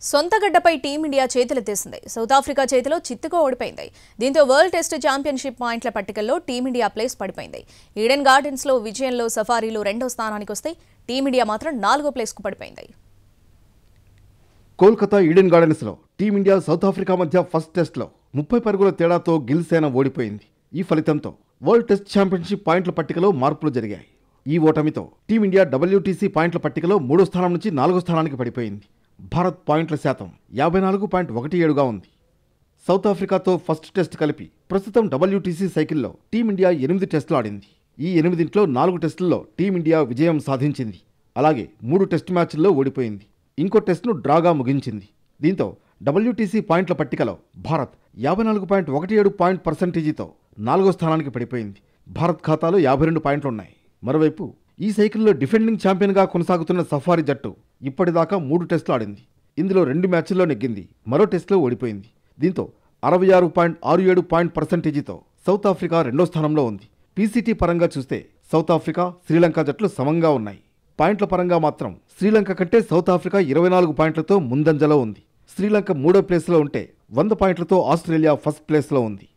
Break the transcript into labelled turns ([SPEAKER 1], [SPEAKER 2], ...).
[SPEAKER 1] సొంతగడ్డపై team India చేతులెత్తేసింది. South Africa చేతిలో చిత్తుగా ఓడిపోయింది. దీంతో వరల్డ్ టెస్ట్ ఛాంపియన్షిప్ పాయింట్ల పట్టికల్లో టీమిండియా ప్లేస్ పడిపోయింది. ఈడెన్ గార్డెన్స్లో విజయంలో సఫారీలు 2వ స్థానానికి వస్తే టీమిండియా మాత్రం 4వ ప్లేస్కు పడిపోయింది.
[SPEAKER 2] కోల్కతా ఈడెన్ గార్డెన్స్లో టీమిండియా సౌత్ ఆఫ్రికా మధ్య ఫస్ట్ టెస్ట్లో 30 పరుగుల తేడాతో గిల్ సేన ఓడిపోయింది. ఈ ఫలితంతో వరల్డ్ టెస్ట్ ఛాంపియన్షిప్ పాయింట్ల పట్టికలో మార్పులు జరిగాయి. ఈ ఓటమితో టీమిండియా WTC పాయింట్ల పట్టికలో 3వ స్థానం నుంచి 4వ స్థానానికి పడిపోయింది. భారత్ పాయింట్ల శాతం 54.17గా ఉంది. సౌత్ ఆఫ్రికాతో ఫస్ట్ టెస్ట్ కలిపి ప్రస్తుతం WTC సైకిల్లో టీమిండియా 8 టెస్టులు ఆడింది. ఈ 8 4 టెస్టుల్లో టీమిండియా విజయం సాధించింది. అలాగే 3 టెస్ట్ మ్యాచ్ల్లో ఓడిపోయింది. ఇంకో టెస్ట్ను డ్రాగా ముగించింది. దీంతో WTC పాయింట్ల పట్టికలో భారత్ 54.17 పాయింట్ పర్సెంటేజీతో 4వ స్థానానికి పడిపోయింది. భారత్ ఖాతాలో 52 పాయింట్లున్నాయి. మరోవైపు ఈ సైకిల్లో డిఫెండింగ్ ఛాంపియన్గా కొనసాగుతున్న సఫారీ జట్టు ఇప్పటిదాకా 3 టెస్టులు ఆడింది. ఇందులో 2 మ్యాచ్ల్లో నెగ్గింది, మరో టెస్టులో ఓడిపోయింది. దీంతో 66.67 పాయింట్ పర్సెంటేజీతో సౌత్ ఆఫ్రికా 2వ స్థానంలో ఉంది. పీసీటీ పరంగా చూస్తే సౌత్ ఆఫ్రికా, శ్రీలంక జట్లు సమంగా ఉన్నాయి. పాయింట్ల పరంగా మాత్రం శ్రీలంక కంటే సౌత్ ఆఫ్రికా 24 పాయింట్లతో ముందంజలో ఉంది. శ్రీలంక 3వ ప్లేస్లో ఉంటే 100 పాయింట్లతో ఆస్ట్రేలియా ఫస్ట్ ప్లేస్లో ఉంది.